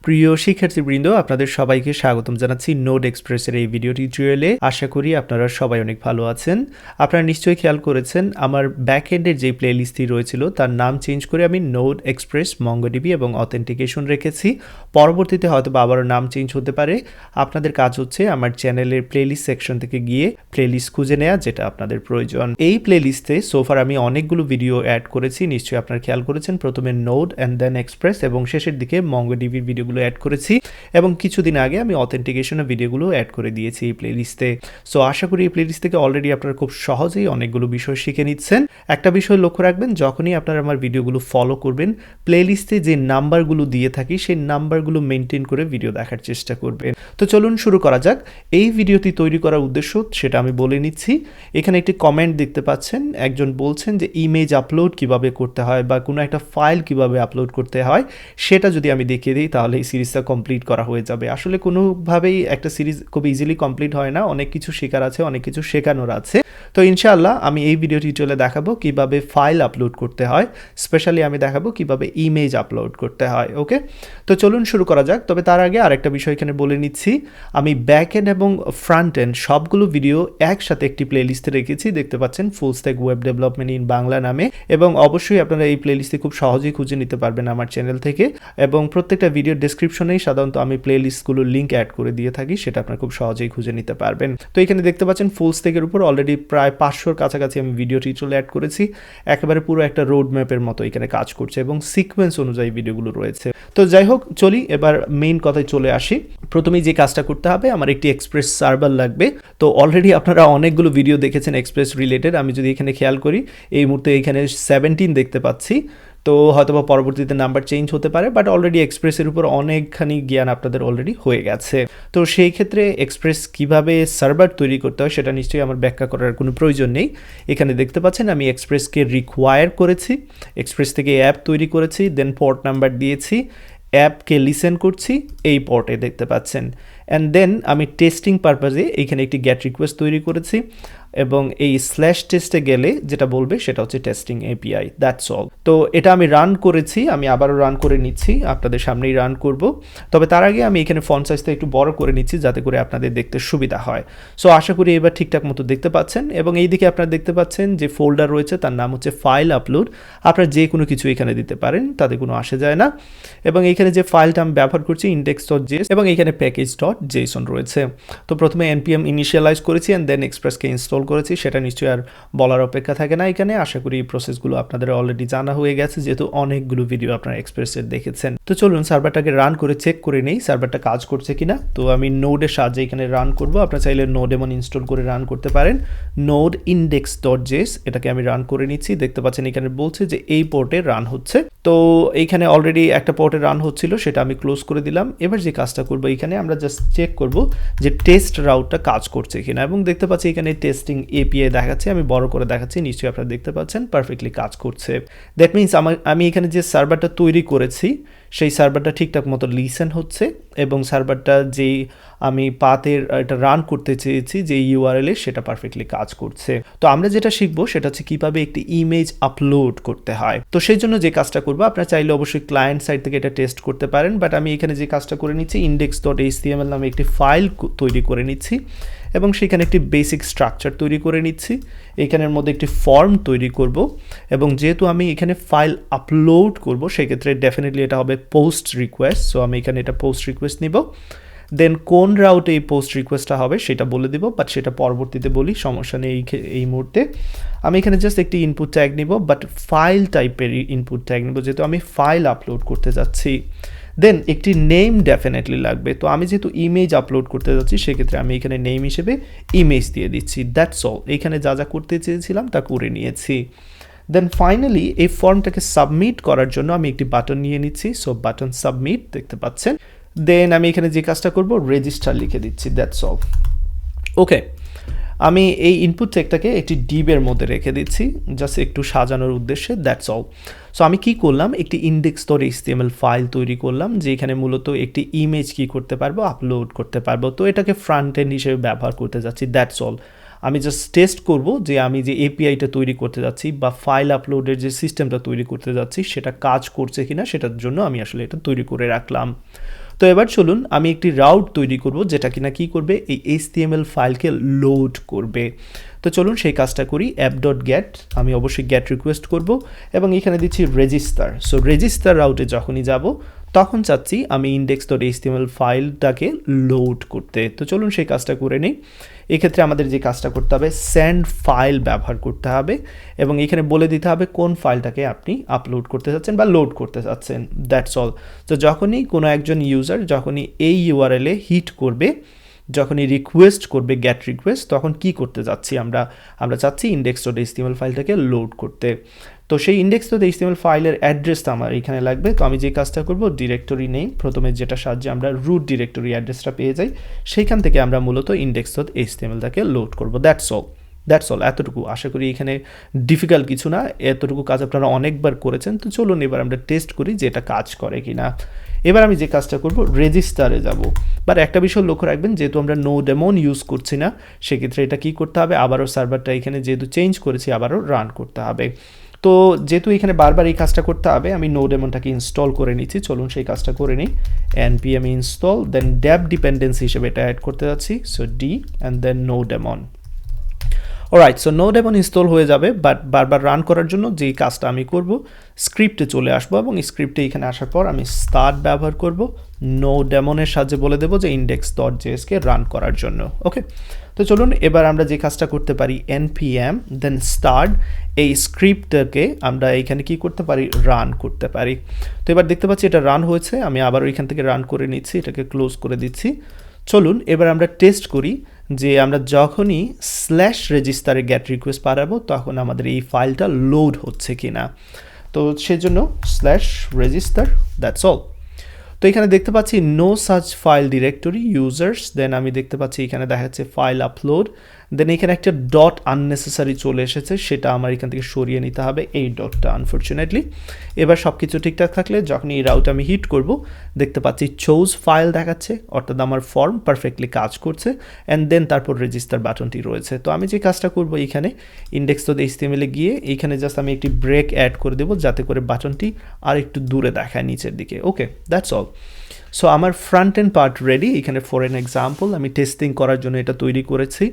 প্রিয় শিক্ষার্থীবৃন্দ, আপনাদের সবাইকে স্বাগতম জানাচ্ছি নোড এক্সপ্রেসের এই ভিডিও টিউটোরিয়ালে। আশা করি আপনারা সবাই অনেক ভালো আছেন। আপনারা নিশ্চয়ই খেয়াল করেছেন আমার ব্যাকএন্ডের যে প্লেলিস্টটি রয়েছিল তার নাম চেঞ্জ করে আমি নোড এক্সপ্রেস, মঙ্গোডিবি এবং অথেন্টিকেশন রেখেছি। পরবর্তীতে হয়তো আবারও নাম চেঞ্জ হতে পারে। আপনাদের কাজ হচ্ছে আমার চ্যানেলের প্লেলিস্ট সেকশন থেকে গিয়ে প্লেলিস্ট খুঁজে নেওয়া, যেটা আপনাদের প্রয়োজন। এই প্লেলিস্টে সোফার আমি অনেকগুলো ভিডিও অ্যাড করেছি, নিশ্চয়ই আপনারা খেয়াল করেছেন। প্রথমে নোড অ্যান্ড দেন এক্সপ্রেস এবং শেষের দিকে মঙ্গোডিবির ভিডিওগুলো অ্যাড করেছি এবং কিছুদিন আগে আমি অথেন্টিকেশনের ভিডিওগুলো অ্যাড করে দিয়েছি এই প্লেলিস্টে। সো আশা করি এই প্লেলিস্ট থেকে অলরেডি আপনারা খুব সহজেই অনেকগুলো বিষয় শিখে নিচ্ছেন। একটা বিষয় লক্ষ্য রাখবেন, যখনই আপনারা আমার ভিডিওগুলো ফলো করবেন, প্লেলিস্টে যে নাম্বারগুলো দিয়ে থাকি সেই নাম্বারগুলো মেনটেন করে ভিডিও দেখার চেষ্টা করবেন। তো চলুন শুরু করা যাক। এই ভিডিওটি তৈরি করার উদ্দেশ্য সেটা আমি বলে নিচ্ছি। এখানে একটি কমেন্ট দেখতে পাচ্ছেন, একজন বলছেন যে ইমেজ আপলোড কিভাবে করতে হয় বা কোনো একটা ফাইল কিভাবে আপলোড করতে হয় সেটা যদি আমি দেখিয়ে দিই তাহলে এই সিরিজটা কমপ্লিট করা হয়ে যাবে। আসলে কোনোভাবেই একটা সিরিজ খুব ইজিলি কমপ্লিট হয় না, অনেক কিছু শেখার আছে, অনেক কিছু শেখানোর আছে। তো ইনশাআল্লাহ আমি এই ভিডিও টিউটোরিয়ালে দেখাবো কিভাবে ফাইল আপলোড করতে হয়, স্পেশালি আমি দেখাবো কিভাবে ইমেজ আপলোড করতে হয়। ওকে, তো চলুন শুরু করা যাক। তবে তার আগে আরেকটা বিষয় এখানে বলে নিচ্ছি, আমি ব্যাক এন্ড এবং ফ্রন্ট এন্ড সবগুলো ভিডিও একসাথে একটি প্লেলিস্টে রেখেছি, দেখতে পাচ্ছেন full stack web development in Bangla নামে। এবং অবশ্যই আপনারা এই প্লেলিস্টে খুব সহজেই খুঁজে নিতে পারবেন আমার চ্যানেল থেকে, এবং প্রত্যেকটা ভিডিও ডেসক্রিপশনেই সাধারণত আমি প্লেলিস্টগুলোর লিঙ্ক অ্যাড করে দিয়ে থাকি, সেটা আপনারা খুব সহজেই খুঁজে নিতে পারবেন। তো এখানে দেখতে পাচ্ছেন ফুল স্ট্যাকের উপর অলরেডি প্রায় 500-র কাছাকাছি আমি ভিডিও টিউটোরিয়াল অ্যাড করেছি। একেবারে পুরো একটা রোড ম্যাপের মতো এখানে কাজ করছে এবং সিকোয়েন্স অনুযায়ী ভিডিওগুলো রয়েছে। তো যাই হোক, চলি এবার মেইন কথায় চলে আসি। প্রথমেই যে কাজটা করতে হবে, আমার একটি এক্সপ্রেস সার্ভার লাগবে। তো অলরেডি আপনারা অনেকগুলো ভিডিও দেখেছেন এক্সপ্রেস রিলেটেড। আমি যদি এখানে খেয়াল করি, এই মুহূর্তে এখানে 17 দেখতে পাচ্ছি। তো হয়তোবা পরবর্তীতে নাম্বার চেঞ্জ হতে পারে, বাট অলরেডি এক্সপ্রেসের উপর অনেকখানি জ্ঞান আপনাদের অলরেডি হয়ে গেছে। তো সেই ক্ষেত্রে এক্সপ্রেস কিভাবে সার্ভার তৈরি করতে হয় সেটা নিশ্চয়ই আমার ব্যাখ্যা করার কোনো প্রয়োজন নেই। এখানে দেখতে পাচ্ছেন আমি এক্সপ্রেসকে রিকোয়ার করেছি, এক্সপ্রেস থেকে অ্যাপ তৈরি করেছি, দেন পোর্ট নাম্বার দিয়েছি, অ্যাপকে লিসেন করছি এই পোর্টে দেখতে পাচ্ছেন। অ্যান্ড দেন আমি টেস্টিং পারপাজে এখানে একটি গেট রিকোয়েস্ট তৈরি করেছি এবং এই স্ল্যাশ টেস্টে গেলে যেটা বলবে সেটা হচ্ছে টেস্টিং এপিআই, দ্যাটস অল। তো এটা আমি রান করেছি, আমি আবারও রান করে নিচ্ছি, আপনাদের সামনেই রান করব। তবে তার আগে আমি এখানে ফন্ট সাইজটা একটু বড় করে নিচ্ছি যাতে করে আপনাদের দেখতে সুবিধা হয়। সো আশা করি এবার ঠিকঠাক মতো দেখতে পাচ্ছেন। এবং এইদিকে আপনারা দেখতে পাচ্ছেন যে ফোল্ডার রয়েছে তার নাম হচ্ছে ফাইল আপলোড। আপনারা যে কোনো কিছু এখানে দিতে পারেন, তাতে কোনো আসে যায় না। এবং এইখানে যে ফাইলটা আমি ব্যবহার করছি index.js এবং এখানে package.json রয়েছে। তো প্রথমে npm ইনিশিয়ালাইজ করেছি অ্যান্ড দেন এক্সপ্রেসকে ইনস্টল করেছি, সেটা নিশ্চয়ই আর বলার অপেক্ষা থাকে না এখানে। আশা করি এই প্রসেসগুলো আপনাদের অলরেডি জানা হয়ে গেছে, যেহেতু অনেকগুলো ভিডিও আপনারা এক্সপ্রেসের দেখেছেন। তো চলুন সার্ভারটাকে রান করে চেক করে নেই সার্ভারটা কাজ করছে কিনা। তো আমি নোডের সাহায্যে এখানে রান করব। আপনারা চাইলে নোড এমন ইনস্টল করে রান করতে পারেন। নোড index.js এটাকে আমি রান করে নিচ্ছি, দেখতে পাচ্ছেন এখানে বলছে যে এই পোর্টে রান হচ্ছে। তো এইখানে অলরেডি একটা পোর্টে রান হচ্ছিল, সেটা আমি ক্লোজ করে দিলাম। এবার যে কাজটা করবো, এখানে আমরা জাস্ট চেক করব যে টেস্ট রাউটটা কাজ করছে কিনা, এবং দেখতে পাচ্ছি এখানে টেস্টিং এপিআই দেখাচ্ছে, আমি বড় করে দেখাচ্ছি, নিশ্চয়ই আপনারা দেখতে পাচ্ছেন পারফেক্টলি কাজ করছে। দ্যাট মিনস আমি এখানে যে সার্ভারটা তৈরি করেছি সেই সার্ভারটা ঠিকঠাক মতো লিসেন হচ্ছে এবং সার্ভারটা যেই আমি পাথের এটা রান করতে চেয়েছি যে ইউআরএলে সেটা পারফেক্টলি কাজ করছে। তো আমরা যেটা শিখবো সেটা হচ্ছে কিভাবে একটি ইমেজ আপলোড করতে হয়। তো সেই জন্য যে কাজটা করবো, আপনারা চাইলে অবশ্যই ক্লায়েন্ট সাইড থেকে এটা টেস্ট করতে পারেন, বাট আমি এখানে যে কাজটা করে নিচ্ছি index.html নামে একটি ফাইল তৈরি করে নিচ্ছি এবং সেখানে একটি বেসিক স্ট্রাকচার তৈরি করে নিচ্ছি। এখানের মধ্যে একটি ফর্ম তৈরি করব এবং যেহেতু আমি এখানে ফাইল আপলোড করব সেক্ষেত্রে ডেফিনেটলি এটা হবে পোস্ট রিকোয়েস্ট। সো আমি এখানে এটা পোস্ট রিকোয়েস্ট নিব, দেন কোন রাউটে এই পোস্ট রিকোয়েস্টটা হবে সেটা বলে দিব, বাট সেটা পরবর্তীতে বলি, সমস্যা নেই। এই মুহূর্তে আমি এখানে জাস্ট একটি ইনপুট ট্যাগ নিব, বাট ফাইল টাইপের ইনপুট ট্যাগ নিব যেহেতু আমি ফাইল আপলোড করতে যাচ্ছি। দেন একটি নেম ডেফিনেটলি লাগবে। তো আমি যেহেতু ইমেজ আপলোড করতে যাচ্ছি সেক্ষেত্রে আমি এখানে নেম হিসেবে ইমেজ দিয়ে দিচ্ছি, দ্যাটস অল। এখানে যা যা করতে চেয়েছিলাম তা করে নিয়েছি। দেন ফাইনালি এই ফর্মটাকে সাবমিট করার জন্য আমি একটি বাটন নিয়ে নিচ্ছি। সো বাটন সাবমিট দেখতে পাচ্ছেন। দেন আমি এখানে যে কাজটা করব, রেজিস্টার লিখে দিচ্ছি, দ্যাটস অল। ওকে, আমি এই ইনপুট টেকটাকে একটি ডিবের মধ্যে রেখে দিচ্ছি জাস্ট একটু সাজানোর উদ্দেশ্যে, দ্যাটস অল। সো আমি কি করলাম, একটি index.html ফাইল তৈরি করলাম যেখানে মূলত একটি ইমেজ কি করতে পারবো, আপলোড করতে পারবো। তো এটাকে ফ্রন্ট এন্ড হিসেবে ব্যবহার করতে যাচ্ছি, দ্যাটস অল। আমি জাস্ট টেস্ট করব যে আমি যে এপিআইটা তৈরি করতে যাচ্ছি বা ফাইল আপলোডের যে সিস্টেমটা তৈরি করতে যাচ্ছি সেটা কাজ করছে কিনা, সেটার জন্য আমি আসলে এটা তৈরি করে রাখলাম। তো এবার চলুন আমি একটি রাউট তৈরি করব যেটা কিনা কি করবে, এই HTML ফাইলকে লোড করবে। তো চলুন সেই কাজটা করি। app.get, আমি অবশ্যই গেট রিকোয়েস্ট করব এবং এখানে দিচ্ছি রেজিস্টার। সো রেজিস্টার রাউটে যখনই যাব তখন চাচ্ছি আমি index.html ফাইলটাকে লোড করতে। তো চলুন সেই কাজটা করে নিই। এক্ষেত্রে আমাদের যে কাজটা করতে হবে, সেন্ড ফাইল ব্যবহার করতে হবে এবং এখানে বলে দিতে হবে কোন ফাইলটাকে আপনি আপলোড করতে চাচ্ছেন বা লোড করতে চাচ্ছেন, দ্যাটস অল। তো যখনই কোনো একজন ইউজার যখনই এই ইউআরএলে হিট করবে, যখনই রিকোয়েস্ট করবে গেট রিকোয়েস্ট, তখন কি করতে যাচ্ছি আমরা চাচ্ছি index.html ফাইলটাকে লোড করতে। তো সেই index.html ফাইলের অ্যাড্রেসটা আমার এখানে লাগবে। তো আমি যে কাজটা করব, ডিরেক্টরি নেই প্রথমে, যেটা সাহায্যে আমরা রুট ডিরেক্টরি অ্যাড্রেসটা পেয়ে যাই, সেইখান থেকে আমরা মূলত index.htmlটাকে লোড করব, দ্যাটস অল। এতটুকু, আশা করি এখানে ডিফিকাল্ট কিছু না, এতটুকু কাজ আপনারা অনেকবার করেছেন। তো চলুন এবার আমরা টেস্ট করি যে এটা কাজ করে কিনা। এবার আমি যে কাজটা করব, রেজিস্টারে যাব। বাট একটা বিষয় লক্ষ্য রাখবেন, যেহেতু আমরা নোডেমন ইউজ করছি না, সেক্ষেত্রে এটা কি করতে হবে, আবারও সার্ভারটা এখানে যেহেতু চেঞ্জ করেছি আবারও রান করতে হবে। তো যেহেতু এখানে বারবার এই কাজটা করতে হবে, আমি নোডেমনটাকে ইনস্টল করে নিচ্ছি। চলুন সেই কাজটা করে নিই। npm install, then dev dependency হিসেবে এটা অ্যাড করতে যাচ্ছি, so D and then nodemon. Alright, so nodemon install হয়ে যাবে, বাট বারবার রান করার জন্য যেই কাজটা আমি করব, স্ক্রিপ্টে চলে আসবো এবং স্ক্রিপ্টে এখানে আসার পর আমি স্টার্ট ব্যবহার করব, নোডেমনের সাহায্যে বলে দেবো যে index.js কে রান করার জন্য। ওকে, তো চলুন এবার আমরা যে কাজটা করতে পারি, npm দেন স্টার্ট, এই স্ক্রিপ্টটাকে আমরা এইখানে কি করতে পারি, রান করতে পারি। তো এবার দেখতে পাচ্ছি এটা রান হয়েছে, আমি আবার ওইখান থেকে রান করে নিচ্ছি, এটাকে ক্লোজ করে দিচ্ছি। চলুন এবার আমরা টেস্ট করি যে আমরা যখনই স্ল্যাশ রেজিস্টারে গেট রিকোয়েস্ট পাঠাবো তখন আমাদের এই ফাইলটা লোড হচ্ছে কিনা। তো সেজন্য স্ল্যাশ রেজিস্টার, দ্যাটস অল। তো এখানে দেখতে পাচ্ছি no such file directory users, then আমি দেখতে পাচ্ছি এখানে দেখা যাচ্ছে ফাইল আপলোড, দেন এখানে একটা ডট আননেসেসারি চলে এসেছে, সেটা আমার এখান থেকে সরিয়ে নিতে হবে, এই ডটটা আনফরচুনেটলি। এবার সব কিছু ঠিকঠাক থাকলে যখন এই রাউট আমি হিট করব, দেখতে পাচ্ছি চোজ ফাইল দেখাচ্ছে, অর্থাৎ আমার ফর্ম পারফেক্টলি কাজ করছে, অ্যান্ড দেন তারপর রেজিস্টার বাটনটি রয়েছে। তো আমি যে কাজটা করব, এখানে index.html গিয়ে এখানে জাস্ট আমি একটি ব্রেক অ্যাড করে দেবো যাতে করে বাটনটি আর একটু দূরে দেখায় নিচের দিকে। ওকে, দ্যাটস অল। সো আমার ফ্রন্ট এন্ড পার্ট রেডি। এখানে ফর এন এক্সাম্পল আমি টেস্টিং করার জন্য এটা তৈরি করেছি।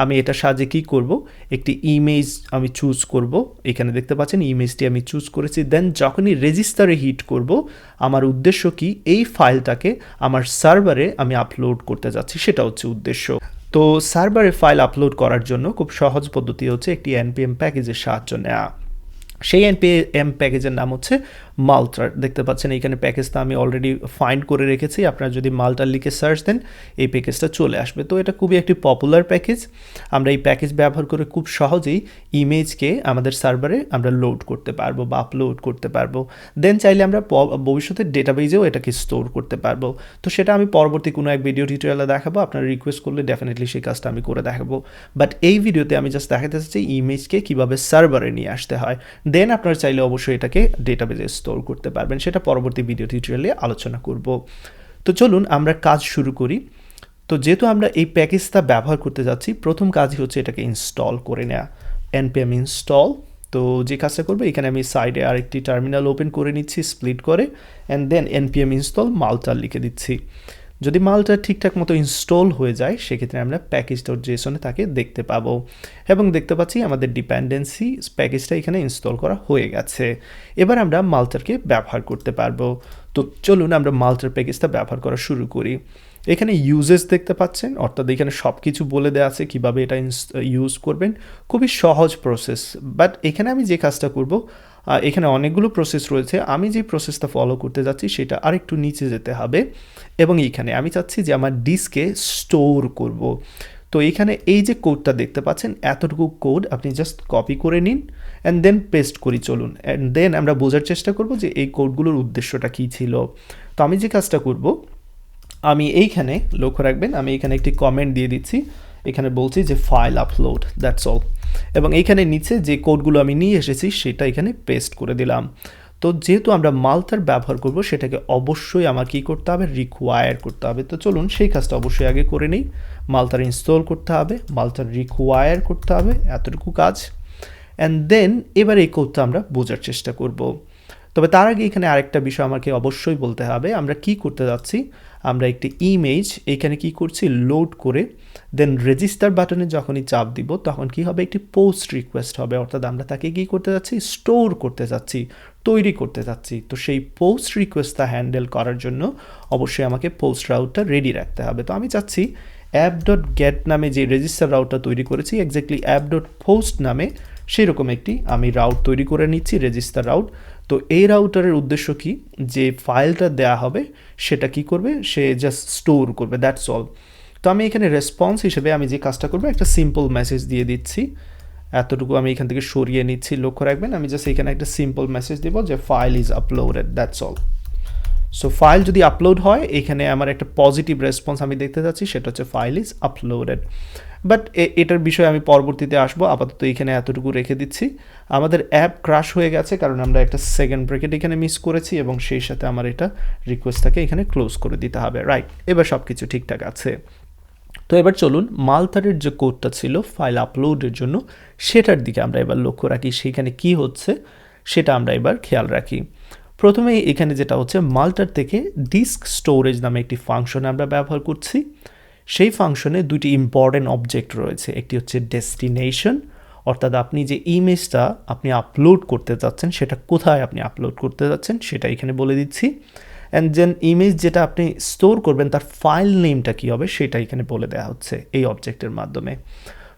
আমি এটা সাহায্যে কী করব, একটি ইমেজ আমি চুজ করব, এখানে দেখতে পাচ্ছেন ইমেজটি আমি চুজ করেছি। দেন যখনই রেজিস্টারে হিট করব, আমার উদ্দেশ্য কি, এই ফাইলটাকে আমার সার্ভারে আমি আপলোড করতে যাচ্ছি, সেটা হচ্ছে উদ্দেশ্য। তো সার্ভারে ফাইল আপলোড করার জন্য খুব সহজ পদ্ধতি হচ্ছে একটি npm প্যাকেজের সাহায্য নেওয়া। সেই npm প্যাকেজের নাম হচ্ছে multer। দেখতে পাচ্ছেন এইখানে প্যাকেজটা আমি অলরেডি ফাইন্ড করে রেখেছি, আপনারা যদি multer লিখে সার্চ দেন এই প্যাকেজটা চলে আসবে। তো এটা খুবই একটি পপুলার প্যাকেজ, আমরা এই প্যাকেজ ব্যবহার করে খুব সহজেই ইমেজকে আমাদের সার্ভারে আমরা লোড করতে পারবো বা আপলোড করতে পারবো। দেন চাইলে আমরা ভবিষ্যতে ডেটাবেজেও এটাকে স্টোর করতে পারবো। তো সেটা আমি পরবর্তী কোনো এক ভিডিও টিউটোরিয়ালে দেখাবো, আপনারা রিকোয়েস্ট করলে ডেফিনেটলি সেই কাজটা আমি করে দেখাবো। বাট এই ভিডিওতে আমি জাস্ট দেখাতে চাচ্ছি ইমেজকে কীভাবে সার্ভারে নিয়ে আসতে হয়। দেন আপনারা চাইলে অবশ্যই এটাকে ডেটাবেজে স্টোর করতে পারবেন, সেটা পরবর্তী ভিডিও টিউটোরিয়ালে আলোচনা করব। তো চলুন আমরা কাজ শুরু করি। তো যেহেতু আমরা এই প্যাকেজটা ব্যবহার করতে যাচ্ছি, প্রথম কাজই হচ্ছে এটাকে ইনস্টল করে নেওয়া, npm ইনস্টল। তো যে কাজটা করবো, এখানে আমি সাইডে আরেকটি টার্মিনাল ওপেন করে নিচ্ছি স্প্লিট করে, and then npm install multer লিখে দিচ্ছি। যদি multer ঠিকঠাক মতো ইনস্টল হয়ে যায়, সেক্ষেত্রে আমরা প্যাকেজ.json-এ তাকে দেখতে পাবো এবং দেখতে পাচ্ছি আমাদের ডিপেন্ডেন্সি প্যাকেজটা এখানে ইনস্টল করা হয়ে গেছে। এবার আমরা multerকে ব্যবহার করতে পারবো। তো চলুন আমরা multer প্যাকেজটা ব্যবহার করা শুরু করি। এখানে ইউজেস দেখতে পাচ্ছেন, অর্থাৎ এখানে সব কিছু বলে দেওয়া আছে কীভাবে এটা ইউজ করবেন, খুবই সহজ প্রসেস। বাট এখানে আমি যে কাজটা করব, এখানে অনেকগুলো প্রসেস রয়েছে, আমি যে প্রসেসটা ফলো করতে যাচ্ছি সেটা আরেকটু নিচে যেতে হবে এবং এইখানে আমি চাচ্ছি যে আমার ডিস্কে স্টোর করব। তো এখানে এই যে কোডটা দেখতে পাচ্ছেন, এতটুকু কোড আপনি জাস্ট কপি করে নিন অ্যান্ড দেন পেস্ট করি। চলুন অ্যান্ড দেন আমরা বোঝার চেষ্টা করব যে এই কোডগুলোর উদ্দেশ্যটা কী ছিল। তো আমি যে কাজটা করব, আমি এইখানে লক্ষ্য রাখবেন, আমি এখানে একটি কমেন্ট দিয়ে দিচ্ছি, এখানে বলছি যে ফাইল আপলোড, দ্যাটস অল। এবং এইখানে নিচে যে কোডগুলো আমি নিয়ে এসেছি সেটা এখানে পেস্ট করে দিলাম। তো যেহেতু আমরা multer ব্যবহার করব, সেটাকে অবশ্যই আমার কী করতে হবে, রিকোয়ার করতে হবে। তো চলুন সেই কাজটা অবশ্যই আগে করে নিই। multer ইনস্টল করতে হবে, multer রিকোয়ার করতে হবে, এতটুকু কাজ। অ্যান্ড দেন এবার এই কোডটা আমরা বোঝার চেষ্টা করব। তো তবে তার আগে এখানে আরেকটা বিষয় আমাকে অবশ্যই বলতে হবে, আমরা কি করতে যাচ্ছি, আমরা একটি ইমেজ এখানে কি করছি লোড করে দেন রেজিস্টার বাটনে যখনই চাপ দিব তখন কি হবে, একটি পোস্ট রিকোয়েস্ট হবে, অর্থাৎ আমরা তাকে কি করতে যাচ্ছি, স্টোর করতে যাচ্ছি, তৈরি করতে যাচ্ছি। তো সেই পোস্ট রিকোয়েস্টটা হ্যান্ডেল করার জন্য অবশ্যই আমাকে পোস্ট রাউটটা রেডি রাখতে হবে। তো আমি চাচ্ছি অ্যাপ ডট গেট নামে যে রেজিস্টার রাউটটা তৈরি করেছি এক্স্যাক্টলি অ্যাপ ডট পোস্ট নামে সেরকম একটি আমি রাউট তৈরি করে নিচ্ছি, রেজিস্টার রাউট। তো এই রাউটারের উদ্দেশ্য কি, যে ফাইলটা দেয়া হবে সেটা কি করবে, সে জাস্ট স্টোর করবে, দ্যাটস অল। তো আমি এখানে রেসপন্স হিসেবে আমি যে কাজটা করবো একটা সিম্পল মেসেজ দিয়ে দিচ্ছি, এতটুকু আমি এখান থেকে সরিয়ে নিচ্ছি, লক্ষ্য রাখবেন আমি জাস্ট এখানে একটা সিম্পল মেসেজ দিব যে file is uploaded, that's all. So file যদি আপলোড হয় এখানে আমার একটা পজিটিভ রেসপন্স আমি দেখতে যাচ্ছি, সেটা হচ্ছে ফাইল ইজ আপলোডেড। বাট এটার বিষয়ে আমি পরবর্তীতে আসবো, আপাতত এখানে এতটুকু রেখে দিচ্ছি। আমাদের অ্যাপ ক্রাশ হয়ে গেছে কারণ আমরা একটা সেকেন্ড ব্রেকেট এখানে মিস করেছি এবং সেই সাথে আমার এটা রিকোয়েস্টটাকে এখানে ক্লোজ করে দিতে হবে, রাইট। এবার সব কিছু ঠিকঠাক আছে। তো এবার চলুন মালতারের যে কোডটা ছিল ফাইল আপলোডের জন্য সেটার দিকে আমরা এবার লক্ষ্য রাখি, সেখানে কি হচ্ছে সেটা আমরা এবার খেয়াল রাখি। প্রথমে এখানে যেটা হচ্ছে মাল্টার থেকে ডিস্ক স্টোরেজ নামে একটি ফাংশন আমরা ব্যবহার করছি। সেই ফাংশনে দুটি ইম্পর্টেন্ট অবজেক্ট রয়েছে, একটি হচ্ছে ডেস্টিনেশন, অর্থাৎ আপনি যে ইমেজটা আপনি আপলোড করতে যাচ্ছেন সেটা কোথায় আপনি আপলোড করতে যাচ্ছেন সেটা এখানে বলে দিচ্ছি। অ্যান্ড দেন ইমেজ যেটা আপনি স্টোর করবেন তার ফাইল নেমটা কী হবে সেটা এখানে বলে দেওয়া হচ্ছে এই অবজেক্টের মাধ্যমে।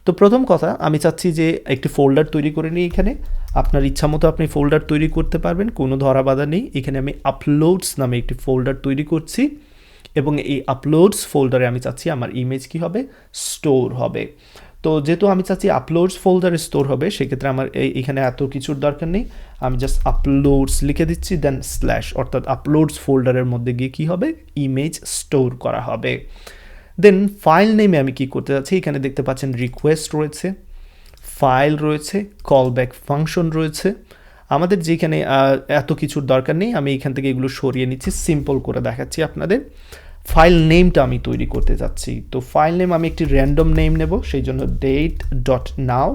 তো প্রথম কথা আমি চাচ্ছি যে একটি ফোল্ডার তৈরি করে নিই, এখানে আপনার ইচ্ছা মতো আপনি ফোল্ডার তৈরি করতে পারবেন, কোনো ধরা বাধা নেই। এখানে আমি আপলোডস নামে একটি ফোল্ডার তৈরি করছি এবং এই আপলোডস ফোল্ডারে আমি চাচ্ছি আমার ইমেজ কি হবে, স্টোর হবে। তো যেহেতু আমি চাচ্ছি আপলোডস ফোল্ডারে স্টোর হবে সেক্ষেত্রে আমার এখানে এত কিছুর দরকার নেই, আমি জাস্ট আপলোডস লিখে দিচ্ছি দেন স্ল্যাশ, অর্থাৎ আপলোডস ফোল্ডারের মধ্যে গিয়ে কি হবে, ইমেজ স্টোর করা হবে। দেন ফাইল নেমে আমি কি করতে যাচ্ছি, এখানে দেখতে পাচ্ছেন রিকোয়েস্ট রয়েছে, ফাইল রয়েছে, কলব্যাক ফাংশন রয়েছে। আমাদের যেখানে এত কিছুর দরকার নেই, আমি এখান থেকে এগুলো সরিয়ে নিচ্ছি, সিম্পল করে দেখাচ্ছি আপনাদের। ফাইল নেমটা আমি তৈরি করতে যাচ্ছি, তো ফাইল নেম আমি একটি র্যান্ডম নেম নেব, সেই জন্য date.now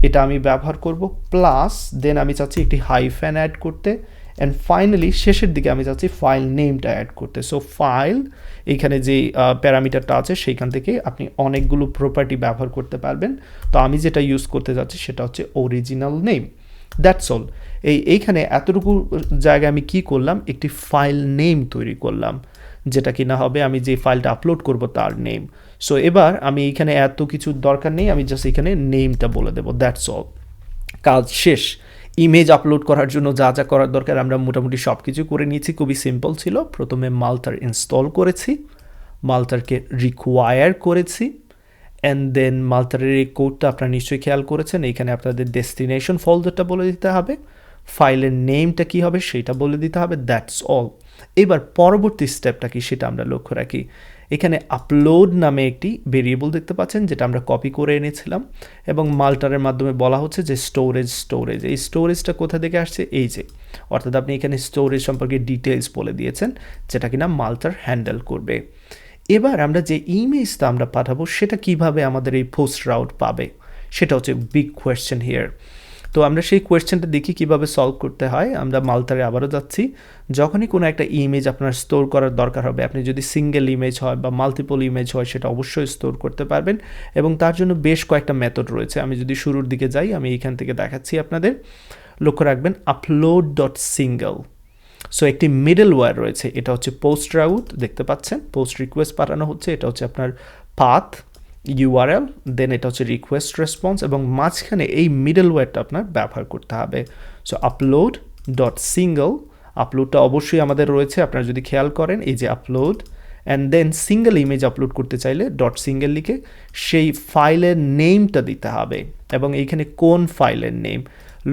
এটা আমি ব্যবহার করব, প্লাস দেন আমি চাচ্ছি একটি হাইফ্যান অ্যাড করতে, অ্যান্ড ফাইনালি শেষের দিকে আমি চাচ্ছি ফাইল নেমটা অ্যাড করতে। সো ফাইল এইখানে যে প্যারামিটারটা আছে সেইখান থেকে আপনি অনেকগুলো প্রপার্টি ব্যবহার করতে পারবেন। তো আমি যেটা ইউজ করতে যাচ্ছি সেটা হচ্ছে অরিজিনাল নেম, দ্যাটস অল। এইখানে এতটুকু জায়গায় আমি কি করলাম, একটি ফাইল নেম তৈরি করলাম, যেটা কি না হবে আমি যে ফাইলটা আপলোড করব তার নেম। সো এবার আমি এখানে এত কিছু দরকার নেই, আমি জাস্ট এখানে নেমটা বলে দেবো, দ্যাটস অল, কাজ শেষ। ইমেজ আপলোড করার জন্য যা যা করার দরকার আমরা মোটামুটি সব কিছু করে নিয়েছি, খুবই সিম্পল ছিল। প্রথমে মালটার ইনস্টল করেছি, মালটারকে রিকোয়ার করেছি, অ্যান্ড দেন মালটারের এই কোডটা আপনারা নিশ্চয়ই খেয়াল করেছেন, এখানে আপনাদের ডেস্টিনেশন ফোল্ডারটা বলে দিতে হবে, ফাইলের নেমটা কী হবে সেটা বলে দিতে হবে, দ্যাটস অল। এবার পরবর্তী স্টেপটা কি সেটা আমরা লক্ষ্য রাখি। এখানে আপলোড নামে একটি ভেরিয়েবল দেখতে পাচ্ছেন যেটা আমরা কপি করে এনেছিলাম এবং মাল্টারের মাধ্যমে বলা হচ্ছে যে স্টোরেজ, এই স্টোরেজটা কোথা থেকে আসছে, এই যে, অর্থাৎ আপনি এখানে স্টোরেজ সম্পর্কে ডিটেলস বলে দিয়েছেন যেটা কিনা মাল্টার হ্যান্ডেল করবে। এবার আমরা যে ইমেজটা আমরা পাঠাবো সেটা কিভাবে আমাদের এই পোস্ট রাউট পাবে, সেটা হচ্ছে বিগ কোয়েশ্চেন হিয়ার। তো আমরা সেই কোয়েশ্চেনটা দেখি কিভাবে সলভ করতে হয়। আমরা মালটারে আবারও যাচ্ছি, যখনই কোনো একটা ইমেজ আপনার স্টোর করার দরকার হবে, আপনি যদি সিঙ্গেল ইমেজ হয় বা মাল্টিপল ইমেজ হয় সেটা অবশ্যই স্টোর করতে পারবেন এবং তার জন্য বেশ কয়েকটা মেথড রয়েছে। আমি যদি শুরুর দিকে যাই, আমি এইখান থেকে দেখাচ্ছি আপনাদের, লক্ষ্য রাখবেন upload.single। সো একটি মিডলওয়্যার রয়েছে, এটা হচ্ছে পোস্ট রাউট, দেখতে পাচ্ছেন পোস্ট রিকোয়েস্ট পাঠানো হচ্ছে, এটা হচ্ছে আপনার পাথ ইউআরএল, দেন এটা হচ্ছে রিকোয়েস্ট রেসপন্স এবং মাঝখানে এই মিডলওয়্যারটা আপনার ব্যবহার করতে হবে। সো upload.single, আপলোডটা অবশ্যই আমাদের রয়েছে, আপনারা যদি খেয়াল করেন এই যে upload, and then single image upload করতে চাইলে .single লিখে সেই ফাইলের নেমটা দিতে হবে এবং এইখানে কোন ফাইলের নেম।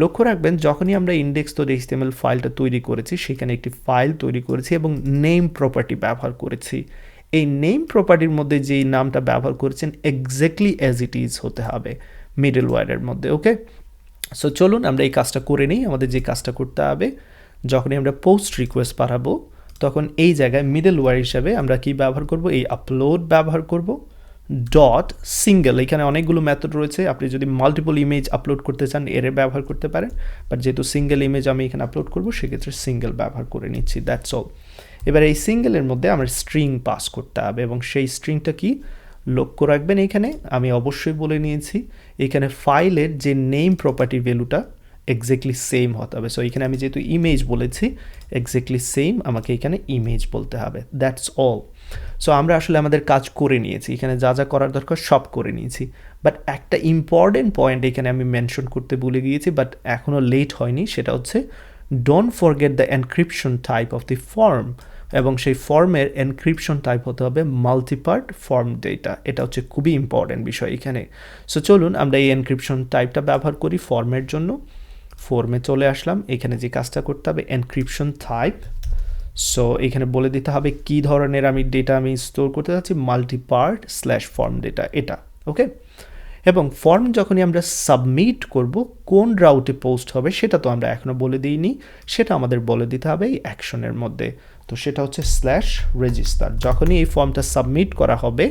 লক্ষ্য রাখবেন যখনই আমরা index.html ফাইলটা তৈরি করেছি সেখানে একটি ফাইল তৈরি করেছি এবং নেম প্রপার্টি ব্যবহার করেছি। এই নেম প্রপার্টির মধ্যে যেই নামটা ব্যবহার করেছেন এক্স্যাক্টলি অ্যাজ ইট ইজ হতে হবে মিডলওয়্যারের মধ্যে, ওকে। সো চলুন আমরা এই কাজটা করে নিই। আমাদের যে কাজটা করতে হবে, যখনই আমরা পোস্ট রিকোয়েস্ট পাঠাবো তখন এই জায়গায় মিডলওয়্যার হিসাবে আমরা কি ব্যবহার করব, এই আপলোড ব্যবহার করব। ডট সিঙ্গেল, এখানে অনেকগুলো মেথড রয়েছে, আপনি যদি মাল্টিপল ইমেজ আপলোড করতে চান এর ব্যবহার করতে পারেন, বাট যেহেতু সিঙ্গেল ইমেজ আমি এখানে আপলোড করবো সেক্ষেত্রে সিঙ্গেল ব্যবহার করে নিচ্ছি, দ্যাটস অল। এবার এই সিঙ্গেলের মধ্যে আমার স্ট্রিং পাস করতে হবে, এবং সেই স্ট্রিংটা কি লক্ষ্য রাখবেন, এখানে আমি অবশ্যই বলে নিয়েছি এখানে ফাইলের যে নেম প্রপার্টি ভ্যালুটা এক্স্যাক্টলি সেম হতে হবে। সো এখানে আমি যেহেতু ইমেজ বলেছি এক্স্যাক্টলি সেম আমাকে এখানে ইমেজ বলতে হবে, দ্যাটস অল। সো আমরা আসলে আমাদের কাজ করে নিয়েছি, এখানে যা যা করার দরকার সব করে নিয়েছি, বাট একটা ইম্পর্টেন্ট পয়েন্ট এখানে আমি মেনশন করতে ভুলে গিয়েছি, বাট এখনও লেট হয়নি, সেটা হচ্ছে don't forget the encryption type of the form, এবং সেই ফর্মের এনক্রিপশন টাইপ হতে হবে মাল্টিপার্ট ফর্ম ডেটা, এটা হচ্ছে খুবই ইম্পর্টেন্ট বিষয় এখানে। সো চলুন আমরা এই এনক্রিপশন টাইপটা ব্যবহার করি ফর্মের জন্য। ফর্মে চলে আসলাম, এখানে যে কাজটা করতে হবে এনক্রিপশন টাইপ, সো এখানে বলে দিতে হবে কী ধরনের আমি ডেটা আমি স্টোর করতে চাচ্ছি, মাল্টিপার্ট স্ল্যাশ ফর্ম ডেটা এটা, ওকে। এবং ফর্ম যখনই আমরা সাবমিট করব কোন রাউটে পোস্ট হবে সেটা তো আমরা এখনও বলে দিইনি, সেটা আমাদের বলে দিতে হবে এই অ্যাকশনের মধ্যে। তো সেটা হচ্ছে স্ল্যাশ রেজিস্টার, যখনই এই ফর্মটা সাবমিট করা হবে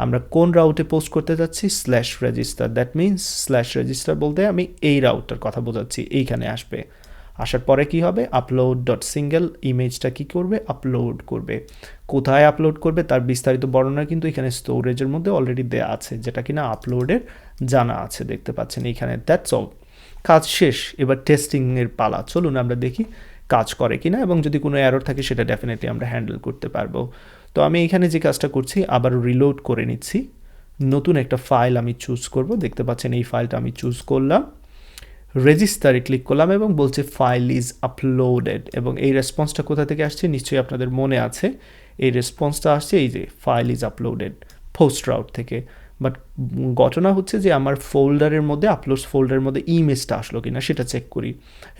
আমরা কোন রাউটে পোস্ট করতে যাচ্ছি, slash register, that means slash register বলতে আমি এই রাউটার কথা বোঝাচ্ছি, এইখানে আসবে। আসার পরে কি হবে, আপলোড ডট সিঙ্গেল ইমেজটা কী করবে, আপলোড করবে। কোথায় আপলোড করবে তার বিস্তারিত বর্ণনা কিন্তু এখানে স্টোরেজের মধ্যে অলরেডি দেওয়া আছে, যেটা কিনা আপলোডের জানা আছে, দেখতে পাচ্ছেন এইখানে, দ্যাটস অল। কাজ শেষ, এবার টেস্টিংয়ের পালা, চলুন আমরা দেখি কাজ করে কিনা, এবং যদি কোনো এরর থাকে সেটা ডেফিনেটলি আমরা হ্যান্ডেল করতে পারবো। তো আমি এখানে যে কাজটা করছি আবার রিলোড করে নিচ্ছি, নতুন একটা ফাইল আমি চুজ করব, দেখতে পাচ্ছেন এই ফাইলটা আমি চুজ করলাম, রেজিস্টারে ক্লিক করলাম এবং বলছে ফাইল ইজ আপলোডেড, এবং এই রেসপন্সটা কোথা থেকে আসছে নিশ্চয়ই আপনাদের মনে আছে, এই রেসপন্সটা আসছে এই যে file is uploaded post route থেকে। বাট ঘটনা হচ্ছে যে আমার ফোল্ডারের মধ্যে আপলোডস ফোল্ডারের মধ্যে ইমেজটা আসলো কিনা সেটা চেক করি,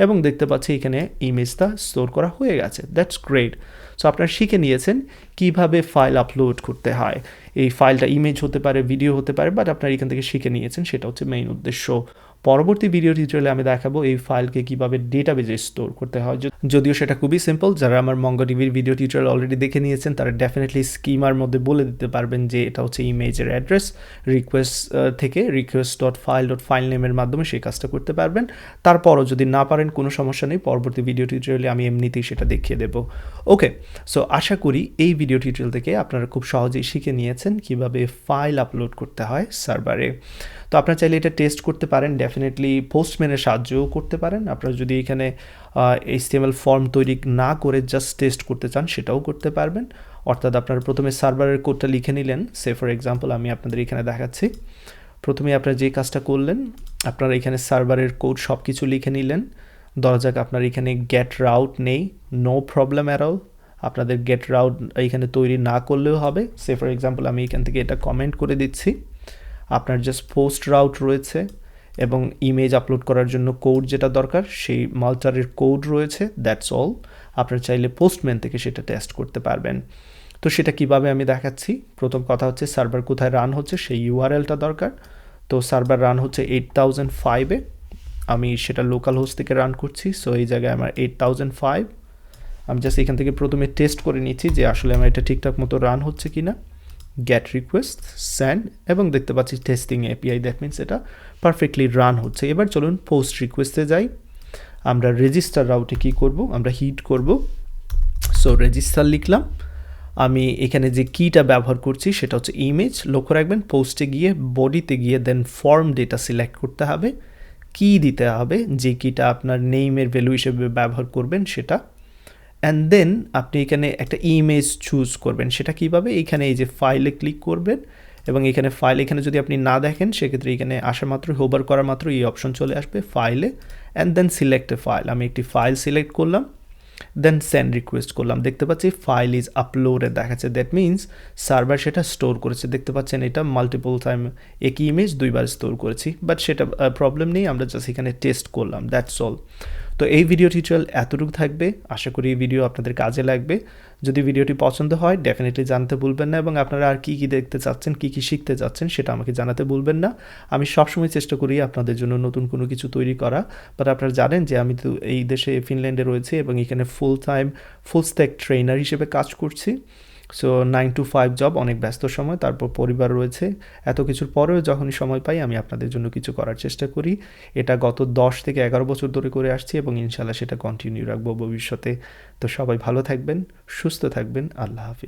এবং দেখতে পাচ্ছি এখানে ইমেজটা স্টোর করা হয়ে গেছে, দ্যাটস গ্রেট। সো আপনারা শিখে নিয়েছেন কিভাবে ফাইল আপলোড করতে হয়, এই ফাইলটা ইমেজ হতে পারে, ভিডিও হতে পারে, বাট আপনারা এখান থেকে শিখে নিয়েছেন, সেটা হচ্ছে মেইন উদ্দেশ্য। পরবর্তী ভিডিও টিউটোরিয়ালে আমি দেখাবো এই ফাইলকে কীভাবে ডেটাবেজে স্টোর করতে হয়, যদিও সেটা খুবই সিম্পল, যারা আমার মঙ্গোডিবির ভিডিও টিউটোরিয়াল অলরেডি দেখে নিয়েছেন তারা ডেফিনেটলি স্কিমার মধ্যে বলে দিতে পারবেন যে এটা হচ্ছে ইমেজের অ্যাড্রেস, রিকোয়েস্ট থেকে রিকোয়েস্ট ডট ফাইল নেমের মাধ্যমে সেই কাজটা করতে পারবেন। তারপরও যদি না পারেন কোনো সমস্যা নেই, পরবর্তী ভিডিও টিউটোরিয়ালে আমি এমনিতেই সেটা দেখিয়ে দেবো, ওকে। সো আশা করি এই ভিডিও টিউটোরিয়াল থেকে আপনারা খুব সহজেই শিখে নিয়েছেন কীভাবে ফাইল আপলোড করতে হয় সার্ভারে। তো আপনারা চাইলে এটা টেস্ট করতে পারেন, ডেফিনেটলি পোস্টম্যানের সাহায্যও করতে পারেন। আপনারা যদি এখানে HTML ফর্ম তৈরি না করে জাস্ট টেস্ট করতে চান সেটাও করতে পারবেন, অর্থাৎ আপনারা প্রথমে সার্ভারের কোডটা লিখে নিলেন, সে ফর এক্সাম্পল আমি আপনাদের এখানে দেখাচ্ছি। প্রথমে আপনারা যে কাজটা করলেন, আপনারা এখানে সার্ভারের কোড সব কিছু লিখে নিলেন, ধরা যাক আপনার এখানে গেট রাউট নেই, নো প্রবলেম অ্যাট অল, আপনাদের গেট রাউট এখানে তৈরি না করলেও হবে, সে ফর এক্সাম্পল আমি এখান থেকে এটা কমেন্ট করে দিচ্ছি। আপনার জাস্ট পোস্ট রাউট রয়েছে এবং ইমেজ আপলোড করার জন্য কোড যেটা দরকার সেই মাল্টারের কোড রয়েছে, দ্যাটস অল। আপনার চাইলে পোস্টম্যান থেকে সেটা টেস্ট করতে পারবেন। তো সেটা কিভাবে আমি দেখাচ্ছি। প্রথম কথা হচ্ছে সার্ভার কোথায় রান হচ্ছে সেই ইউআরএলটা দরকার। তো সার্ভার রান হচ্ছে 8005-এ, আমি সেটা লোকাল হোস্ট থেকে রান করছি, সো এই জায়গায় আমার 8005। আমি জাস্ট এখান থেকে প্রথমে টেস্ট করে নিচ্ছি যে আসলে আমার এটা ঠিকঠাক মতো রান হচ্ছে কি না। গেট রিকোয়েস্ট, সেন্ড, এবং দেখতে পাচ্ছি টেস্টিং এপিআই, দ্যাট মিনস এটা পারফেক্টলি রান হচ্ছে। এবার চলুন পোস্ট রিকোয়েস্টে যাই। আমরা রেজিস্টার রাউটে কি করব, আমরা হিট করব, সো রেজিস্টার লিখলাম। আমি এখানে যে কিটা ব্যবহার করছি সেটা হচ্ছে ইমেজ, লক্ষ্য রাখবেন পোস্টে গিয়ে বডিতে গিয়ে দেন ফর্ম ডেটা সিলেক্ট করতে হবে, কি দিতে হবে, যে কিটা আপনার নেইমের ভ্যালু হিসেবে ব্যবহার করবেন সেটা, অ্যান্ড দেন আপনি এখানে একটা ইমেজ চুজ করবেন। সেটা কীভাবে, এখানে এই যে ফাইলে ক্লিক করবেন এবং এখানে ফাইল, এখানে যদি আপনি না দেখেন সেক্ষেত্রে এখানে আসা মাত্র হোভার করা মাত্র এই অপশন চলে আসবে ফাইলে, and then select a file. আমি একটি ফাইল সিলেক্ট করলাম, দেন সেন্ড রিকোয়েস্ট করলাম, দেখতে পাচ্ছি ফাইল ইজ আপলোডেড দেখাচ্ছে, দ্যাট মিনস সার্ভার সেটা স্টোর করেছে। দেখতে পাচ্ছেন এটা মাল্টিপল টাইম একই ইমেজ দুইবার স্টোর করেছি, বাট সেটা প্রবলেম নেই, আমরা জাস্ট এখানে টেস্ট করলাম, দ্যাটস অল। তো এই ভিডিও টিউটোরিয়াল এতটুকু থাকবে, আশা করি এই ভিডিও আপনাদের কাজে লাগবে। যদি ভিডিওটি পছন্দ হয় ডেফিনেটলি জানাতে ভুলবেন না, এবং আপনারা আর কী কী দেখতে চাচ্ছেন, কী কী শিখতে চাচ্ছেন সেটা আমাকে জানাতে ভুলবেন না। আমি সবসময় চেষ্টা করি আপনাদের জন্য নতুন কোনো কিছু তৈরি করা, বাট আপনারা জানেন যে আমি তো এই দেশে ফিনল্যান্ডে রয়েছি এবং এখানে ফুল স্ট্যাক ট্রেনার হিসেবে কাজ করছি। সো 9 to 5 জব, অনেক ব্যস্ত সময়, তারপর পরিবার রয়েছে। এত কিছুর পরেও যখনই সময় পাই আমি আপনাদের জন্য কিছু করার চেষ্টা করি। এটা গত 10 থেকে 11 বছর ধরে করে আসছি এবং ইনশাল্লাহ সেটা কন্টিনিউ রাখবো ভবিষ্যতে। তো সবাই ভালো থাকবেন, সুস্থ থাকবেন। আল্লাহ হাফিজ।